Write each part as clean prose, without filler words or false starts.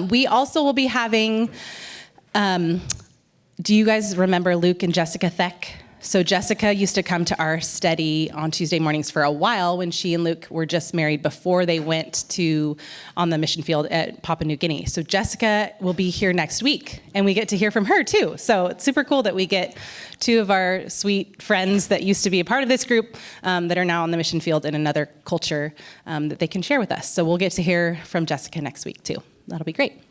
We also will be having, do you guys remember Luke and Jessica Theck? So Jessica used to come to our study on Tuesday mornings for a while when she and Luke were just married before they went on the mission field at Papua New Guinea. So Jessica will be here next week, and we get to hear from her too. So it's super cool that we get two of our sweet friends that used to be a part of this group that are now on the mission field in another culture that they can share with us. So we'll get to hear from Jessica next week too. That'll be great.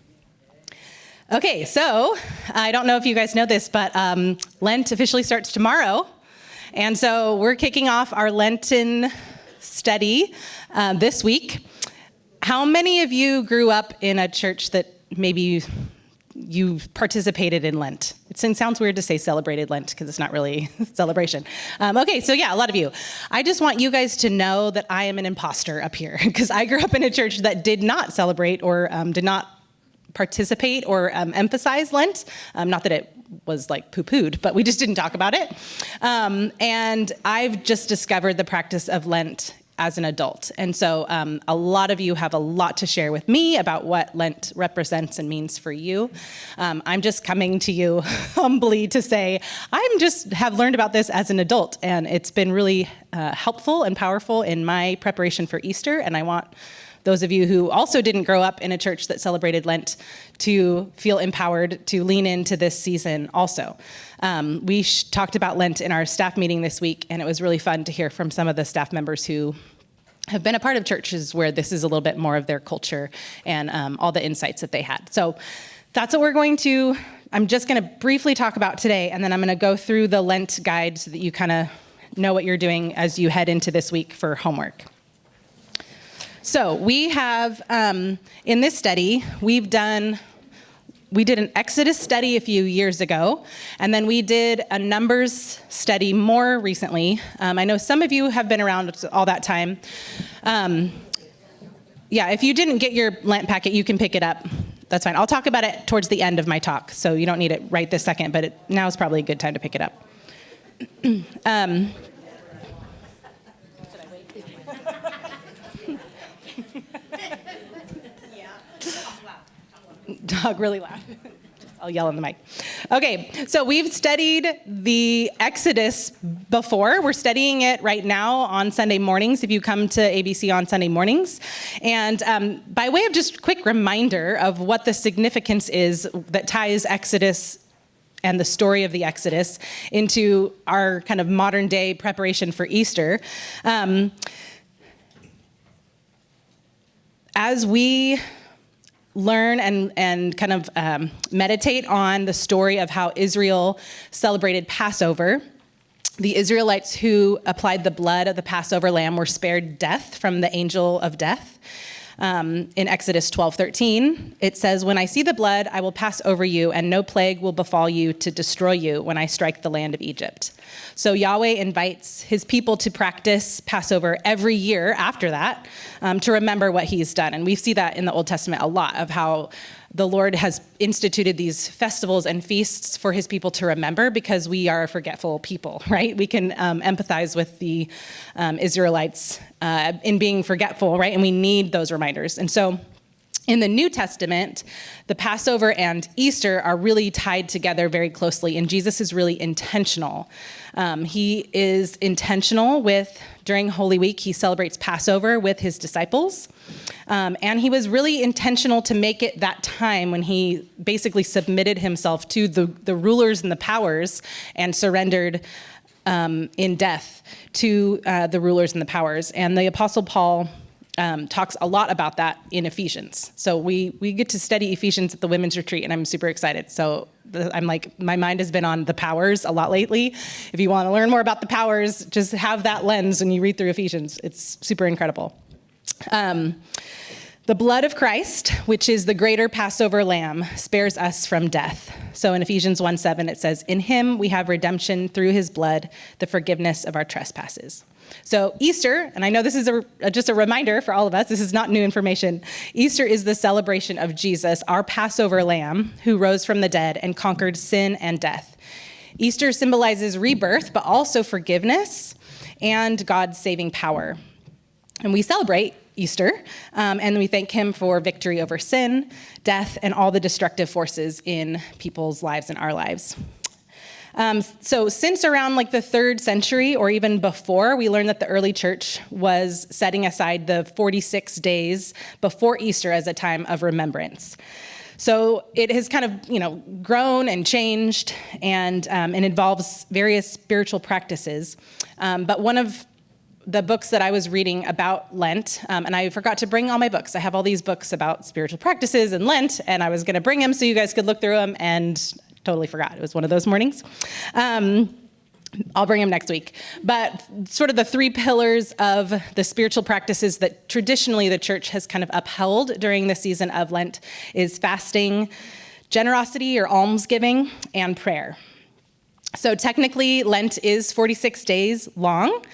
Okay, so I don't know if you guys know this, but Lent officially starts tomorrow. And so we're kicking off our Lenten study this week. How many of you grew up in a church that maybe you participated in Lent? It sounds weird to say celebrated Lent because it's not really a celebration. Okay, so yeah, a lot of you. I just want you guys to know that I am an imposter up here because I grew up in a church that did not celebrate or did not participate or emphasize Lent. Not that it was like poo-pooed, but we just didn't talk about it. And I've just discovered the practice of Lent as an adult. And so a lot of you have a lot to share with me about what Lent represents and means for you. I'm just coming to you humbly to say, have learned about this as an adult, and it's been really helpful and powerful in my preparation for Easter, and I want those of you who also didn't grow up in a church that celebrated Lent to feel empowered to lean into this season also. We talked about Lent in our staff meeting this week, and it was really fun to hear from some of the staff members who have been a part of churches where this is a little bit more of their culture and all the insights that they had. So that's what I'm just going to briefly talk about today, and then I'm going to go through the Lent guide so that you kind of know what you're doing as you head into this week for homework. So we have, in this study, we did an Exodus study a few years ago, and then we did a Numbers study more recently. I know some of you have been around all that time. If you didn't get your Lent packet, you can pick it up. That's fine. I'll talk about it towards the end of my talk, so you don't need it right this second, but now is probably a good time to pick it up. Dog really loud. I'll yell in the mic. Okay, so we've studied the Exodus before. We're studying it right now on Sunday mornings, if you come to ABC on Sunday mornings. And by way of just quick reminder of what the significance is that ties Exodus and the story of the Exodus into our kind of modern day preparation for Easter. As we learn and kind of meditate on the story of how Israel celebrated Passover, the Israelites who applied the blood of the Passover lamb were spared death from the angel of death. In Exodus 12:13, it says, "When I see the blood, I will pass over you, and no plague will befall you to destroy you when I strike the land of Egypt." So Yahweh invites his people to practice Passover every year after that to remember what he's done. And we see that in the Old Testament a lot, of how the Lord has instituted these festivals and feasts for his people to remember, because we are a forgetful people, right? We can empathize with the Israelites in being forgetful, right? And we need those reminders. And so in the New Testament, the Passover and Easter are really tied together very closely, and Jesus is really intentional. He is intentional during Holy Week, he celebrates Passover with his disciples. And he was really intentional to make it that time when he basically submitted himself to the rulers and the powers and surrendered in death to the rulers and the powers. And the Apostle Paul talks a lot about that in Ephesians. So we get to study Ephesians at the women's retreat, and I'm super excited. So I'm like, my mind has been on the powers a lot lately. If you want to learn more about the powers, just have that lens when you read through Ephesians. It's super incredible. The blood of Christ, which is the greater Passover lamb, spares us from death. So in Ephesians 1:7, it says, "In him we have redemption through his blood, the forgiveness of our trespasses." So Easter, and I know this is just a reminder for all of us, this is not new information. Easter is the celebration of Jesus, our Passover lamb, who rose from the dead and conquered sin and death. Easter symbolizes rebirth, but also forgiveness and God's saving power. And we celebrate Easter, and we thank him for victory over sin, death, and all the destructive forces in people's lives and our lives. So since around like the 3rd century or even before, we learned that the early church was setting aside the 46 days before Easter as a time of remembrance. So it has kind of, grown and changed and involves various spiritual practices. But one of the books that I was reading about Lent, and I forgot to bring all my books. I have all these books about spiritual practices and Lent, and I was going to bring them so you guys could look through them, and totally forgot. It was one of those mornings. I'll bring them next week. But sort of the 3 pillars of the spiritual practices that traditionally the church has kind of upheld during the season of Lent is fasting, generosity or almsgiving, and prayer. So technically, Lent is 46 days long.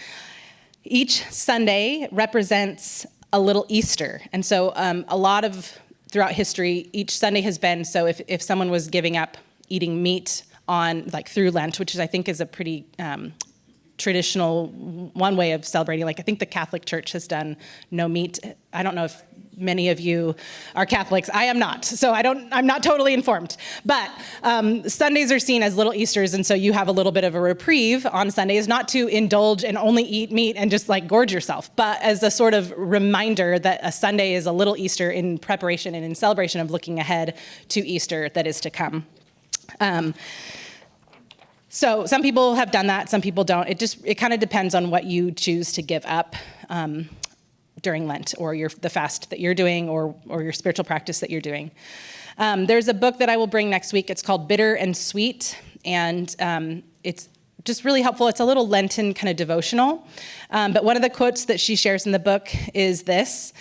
Each Sunday represents a little Easter. And so a lot of, throughout history, each Sunday has been, so if someone was giving up eating meat on, like through Lent, which I think is a pretty traditional one way of celebrating. Like I think the Catholic Church has done no meat. I don't know if many of you are Catholics. I am not, so I'm not totally informed. But Sundays are seen as little Easters, and so you have a little bit of a reprieve on Sundays, not to indulge and only eat meat and just like gorge yourself, but as a sort of reminder that a Sunday is a little Easter in preparation and in celebration of looking ahead to Easter that is to come. So some people have done that, some people don't. It kind of depends on what you choose to give up during Lent, or the fast that you're doing, or your spiritual practice that you're doing. There's a book that I will bring next week. It's called Bitter and Sweet, and it's just really helpful. It's a little Lenten kind of devotional. But one of the quotes that she shares in the book is this.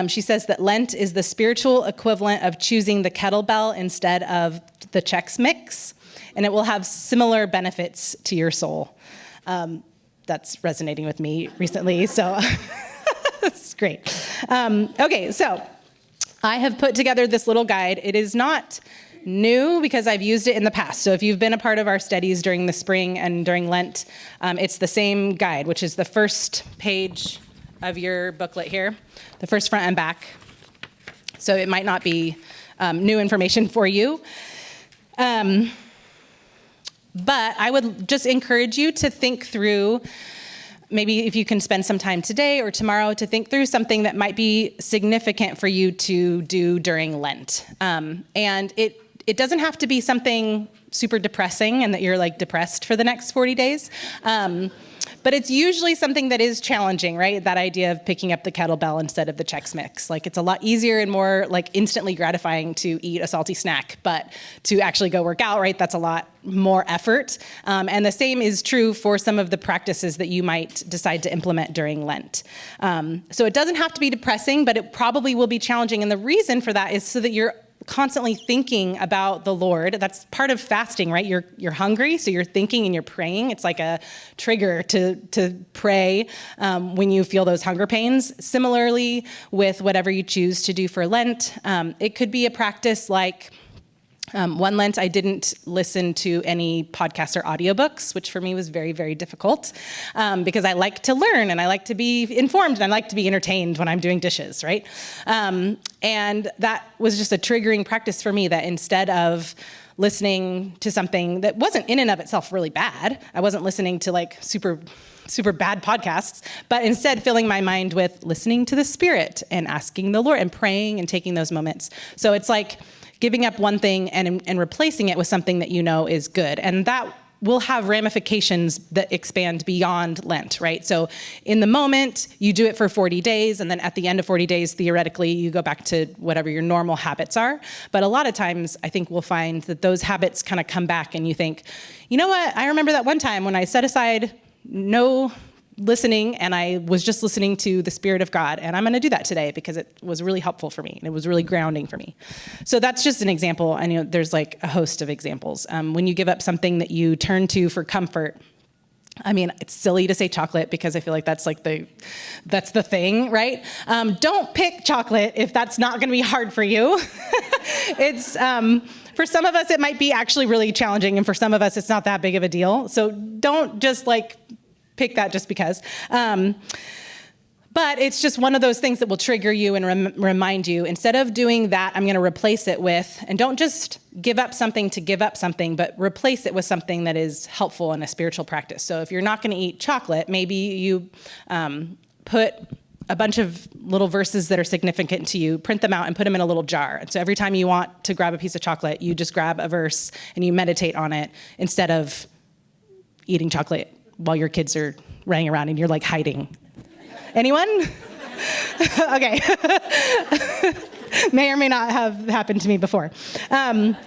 She says that Lent is the spiritual equivalent of choosing the kettlebell instead of the Chex Mix, and it will have similar benefits to your soul. That's resonating with me recently, so that's great. Okay, so I have put together this little guide. It is not new because I've used it in the past. So if you've been a part of our studies during the spring and during Lent, it's the same guide, which is the first page of your booklet here, the first front and back. So it might not be new information for you. But I would just encourage you to think through, maybe if you can spend some time today or tomorrow to think through something that might be significant for you to do during Lent. And it doesn't have to be something super depressing and that you're like depressed for the next 40 days. But it's usually something that is challenging, right? That idea of picking up the kettlebell instead of the Chex Mix. Like it's a lot easier and more like instantly gratifying to eat a salty snack, but to actually go work out, right? That's a lot more effort. And the same is true for some of the practices that you might decide to implement during Lent. So it doesn't have to be depressing, but it probably will be challenging. And the reason for that is so that you're constantly thinking about the Lord. That's part of fasting, right? You're hungry, so you're thinking and you're praying. It's like a trigger to pray when you feel those hunger pains. Similarly, with whatever you choose to do for Lent, it could be a practice like one Lent, I didn't listen to any podcasts or audiobooks, which for me was very, very difficult because I like to learn and I like to be informed and I like to be entertained when I'm doing dishes, right? And that was just a triggering practice for me, that instead of listening to something that wasn't in and of itself really bad, I wasn't listening to like super bad podcasts, but instead filling my mind with listening to the Spirit and asking the Lord and praying and taking those moments. So it's like giving up one thing and replacing it with something that you know is good. And that will have ramifications that expand beyond Lent, right? So in the moment, you do it for 40 days, and then at the end of 40 days, theoretically, you go back to whatever your normal habits are. But a lot of times, I think we'll find that those habits kind of come back, and you think, you know what? I remember that one time when I set aside no listening, and I was just listening to the Spirit of God, and I'm going to do that today because it was really helpful for me, and it was really grounding for me. So that's just an example. I know there's like a host of examples. When you give up something that you turn to for comfort, I mean, it's silly to say chocolate because I feel like that's like that's the thing, right? Don't pick chocolate if that's not going to be hard for you. It's for some of us, it might be actually really challenging, and for some of us, it's not that big of a deal. So don't just like pick that just because. But it's just one of those things that will trigger you and remind you. Instead of doing that, I'm going to replace it with, and don't just give up something to give up something, but replace it with something that is helpful in a spiritual practice. So if you're not going to eat chocolate, maybe you put a bunch of little verses that are significant to you, print them out and put them in a little jar. And so every time you want to grab a piece of chocolate, you just grab a verse and you meditate on it instead of eating chocolate while your kids are running around and you're like hiding. Anyone? Okay. May or may not have happened to me before. That's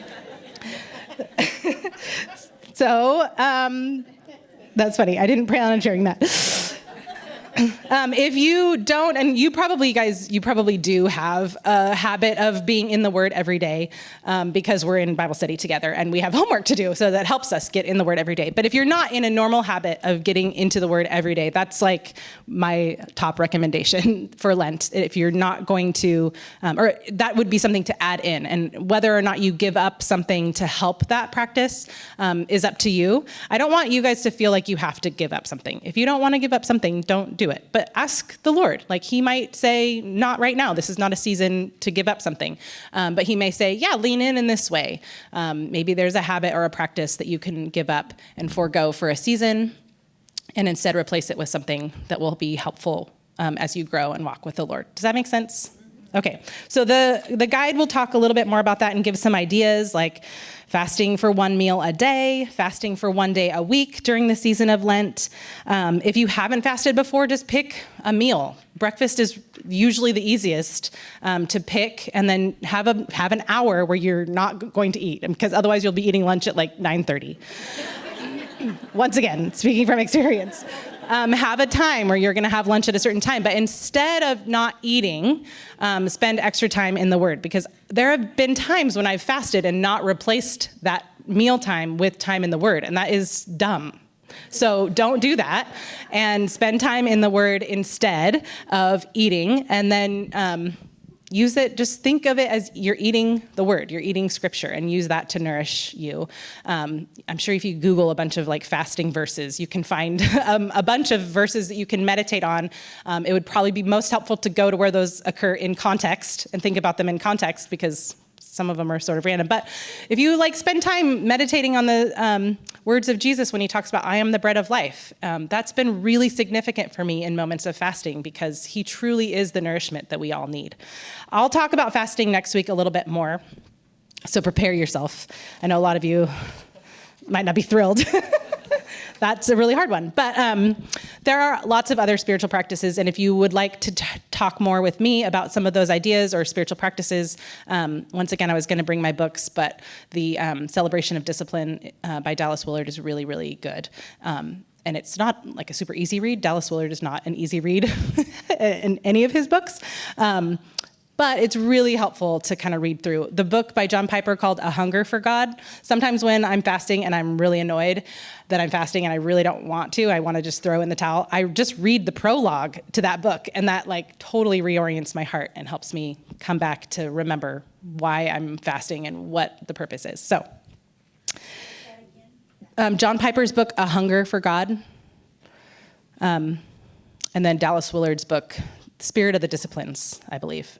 funny. I didn't plan on sharing that. If you don't, and you probably do have a habit of being in the Word every day because we're in Bible study together and we have homework to do, so that helps us get in the Word every day. But if you're not in a normal habit of getting into the Word every day, that's like my top recommendation for Lent. If you're not going to, or that would be something to add in. And whether or not you give up something to help that practice is up to you. I don't want you guys to feel like you have to give up something. If you don't want to give up something, don't do it. But ask the Lord. Like, he might say, not right now. This is not a season to give up something. But he may say, yeah, lean in this way. Maybe there's a habit or a practice that you can give up and forego for a season, and instead replace it with something that will be helpful as you grow and walk with the Lord. Does that make sense? Okay, so the guide will talk a little bit more about that and give some ideas, like fasting for one meal a day, fasting for one day a week during the season of Lent. If you haven't fasted before, just pick a meal. Breakfast is usually the easiest to pick, and then have an hour where you're not going to eat, because otherwise you'll be eating lunch at like 9:30. Once again, speaking from experience. Have a time where you're going to have lunch at a certain time, but instead of not eating, spend extra time in the Word, because there have been times when I've fasted and not replaced that meal time with time in the Word, and that is dumb. So don't do that, and spend time in the Word instead of eating, and then use it, just think of it as you're eating the Word, you're eating Scripture, and use that to nourish you. I'm sure if you Google a bunch of like fasting verses, you can find a bunch of verses that you can meditate on. It would probably be most helpful to go to where those occur in context and think about them in context, because some of them are sort of random. But if you like spend time meditating on the words of Jesus when he talks about, I am the bread of life, that's been really significant for me in moments of fasting, because he truly is the nourishment that we all need. I'll talk about fasting next week a little bit more, so prepare yourself. I know a lot of you might not be thrilled. That's a really hard one. But there are lots of other spiritual practices, and if you would like to talk more with me about some of those ideas or spiritual practices, once again, I was going to bring my books, but the Celebration of Discipline by Dallas Willard is really, really good. And it's not like a super easy read. Dallas Willard is not an easy read in any of his books. But it's really helpful to kind of read through. The book by John Piper called A Hunger for God. Sometimes when I'm fasting and I'm really annoyed that I'm fasting and I really don't want to, I want to just throw in the towel, I just read the prologue to that book, and that like totally reorients my heart and helps me come back to remember why I'm fasting and what the purpose is. So, John Piper's book, A Hunger for God, and then Dallas Willard's book, Spirit of the Disciplines, I believe.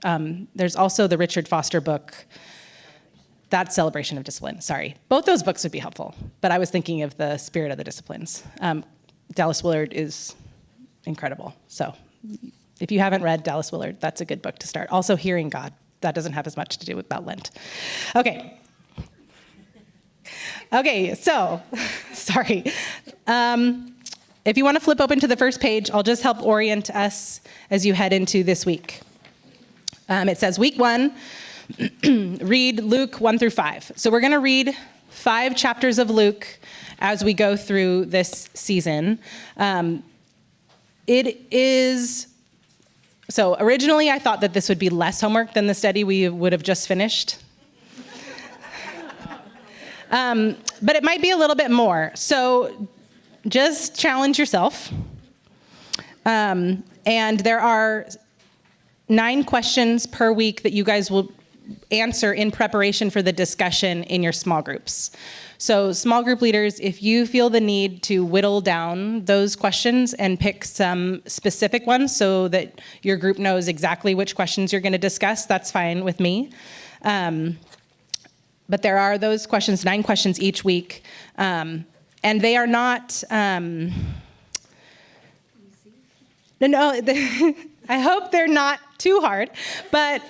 There's also the Richard Foster book, that's Celebration of Discipline, sorry. Both those books would be helpful, but I was thinking of the Spirit of the Disciplines. Dallas Willard is incredible. So if you haven't read Dallas Willard, that's a good book to start. Also, Hearing God, that doesn't have as much to do with Lent. Okay, so, sorry. If you want to flip open to the first page, I'll just help orient us as you head into this week. It says, week 1, read Luke 1 through 5. So we're going to read 5 chapters of Luke as we go through this season. So originally I thought that this would be less homework than the study we would have just finished. But it might be a little bit more. So just challenge yourself. And there are 9 questions per week that you guys will answer in preparation for the discussion in your small groups. So small group leaders, if you feel the need to whittle down those questions and pick some specific ones so that your group knows exactly which questions you're going to discuss, that's fine with me. But there are those questions, 9 questions each week, and they are not... No, I hope they're not too hard, but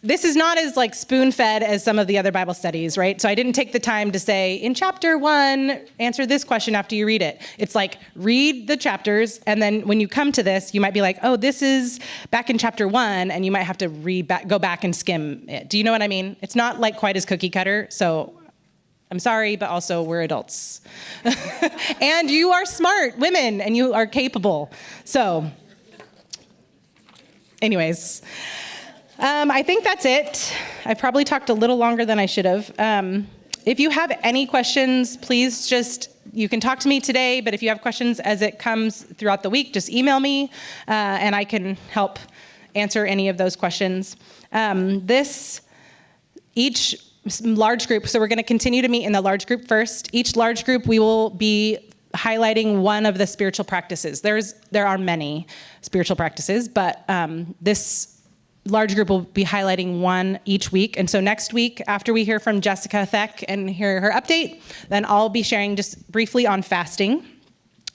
this is not as like spoon-fed as some of the other Bible studies, right? So I didn't take the time to say, in chapter 1, answer this question after you read it. It's like, read the chapters, and then when you come to this, you might be like, oh, this is back in chapter 1, and you might have to go back and skim it. Do you know what I mean? It's not like quite as cookie cutter, so I'm sorry, but also we're adults. And you are smart women, and you are capable. So anyways, I think that's it. I probably talked a little longer than I should have. If you have any questions, please you can talk to me today, but if you have questions as it comes throughout the week, just email me, and I can help answer any of those questions. Each large group, so we're going to continue to meet in the large group first. Each large group, we will be highlighting one of the spiritual practices. There are many spiritual practices, but this large group will be highlighting one each week. And so next week, after we hear from Jessica Theck and hear her update, then I'll be sharing just briefly on fasting.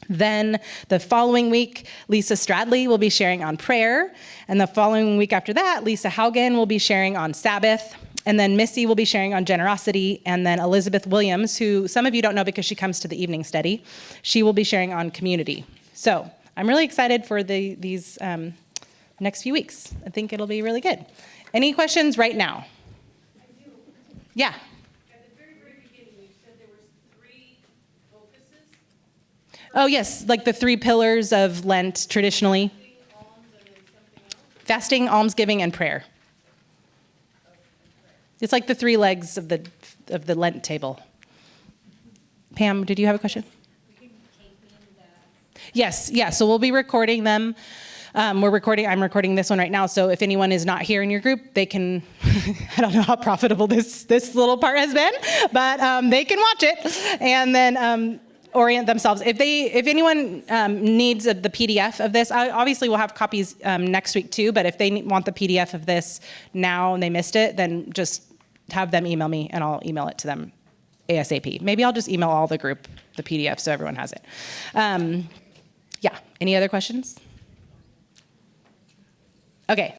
Then the following week, Lisa Stradley will be sharing on prayer. And the following week after that, Lisa Haugen will be sharing on Sabbath. And then Missy will be sharing on generosity. And then Elizabeth Williams, who some of you don't know because she comes to the evening study, she will be sharing on community. So I'm really excited for these next few weeks. I think it'll be really good. Any questions right now? I do. Yeah. At the very, very beginning, you said there was 3 focuses. Oh, yes, like the 3 pillars of Lent traditionally. Fasting, alms, and then something else? Fasting, almsgiving, and prayer. It's like the 3 legs of the Lent table. Pam, did you have a question? Yes, yeah. So we'll be recording them. I'm recording this one right now. So if anyone is not here in your group, they can. I don't know how profitable this little part has been, but they can watch it and then orient themselves. If anyone needs the PDF of this, obviously we'll have copies next week too. But if they want the PDF of this now and they missed it, then just have them email me and I'll email it to them ASAP. Maybe I'll just email all the group the PDF so everyone has it. Yeah. Any other questions? Okay.